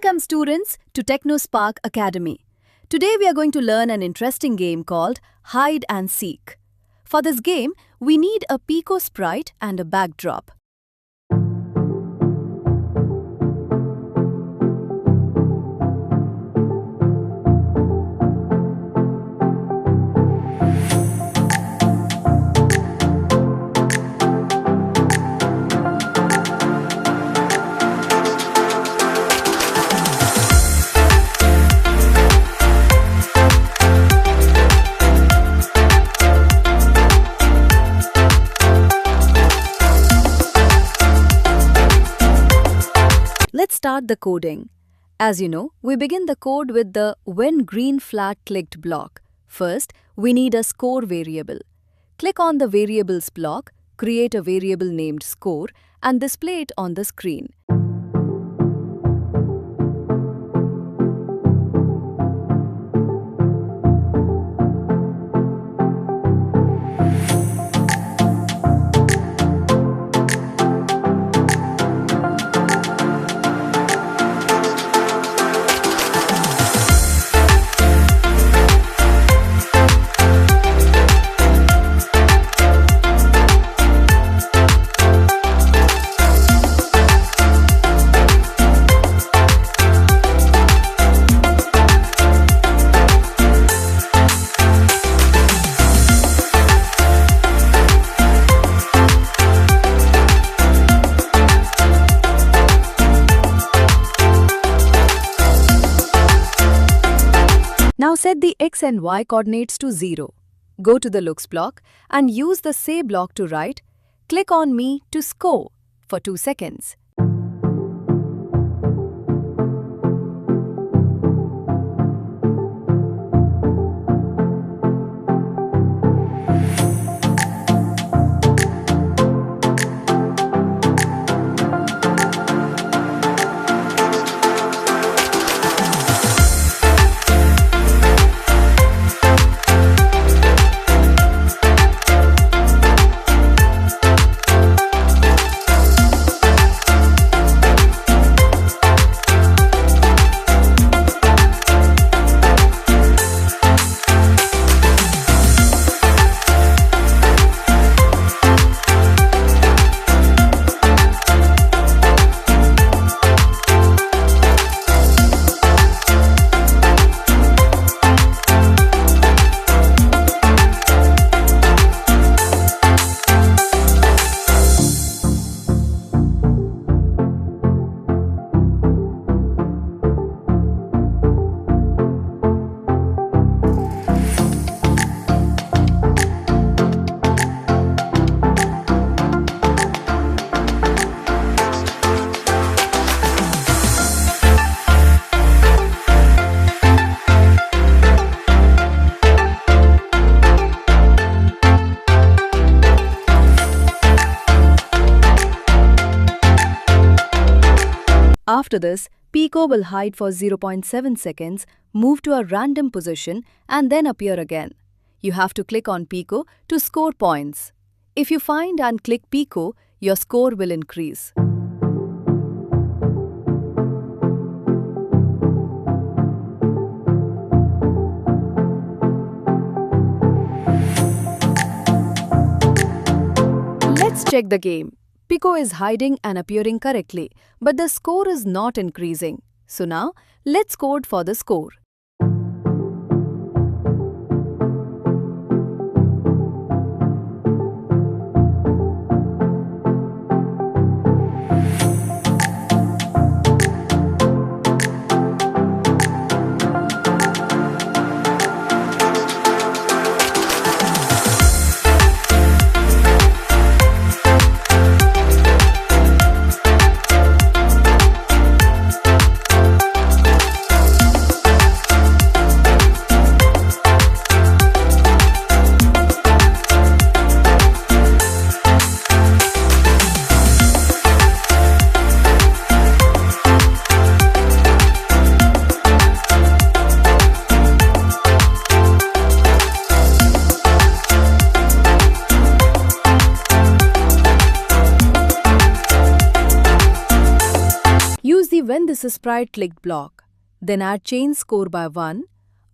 Welcome students to TechnoSpark Academy. Today we are going to learn an interesting game called Hide and Seek. For this game, we need a Pico sprite and a backdrop. Let's start the coding. As you know, we begin the code with the when green flag clicked block. First, we need a score variable. Click on the variables block, create a variable named score, and display it on the screen. Now set the x and y coordinates to 0. Go to the looks block and use the say block to write, click on me to score for 2 seconds. After this, Pico will hide for 0.7 seconds, move to a random position, and then appear again. You have to click on Pico to score points. If you find and click Pico, your score will increase. Let's check the game. Pico is hiding and appearing correctly, but the score is not increasing. So now, let's code for the score. when this is sprite clicked block. Then add change score by 1.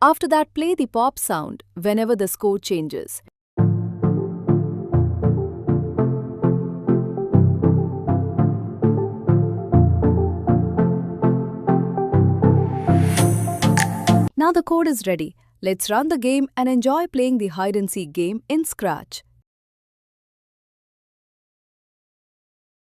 After that, play the pop sound whenever the score changes. Now the code is ready. Let's run the game and enjoy playing the hide and seek game in Scratch.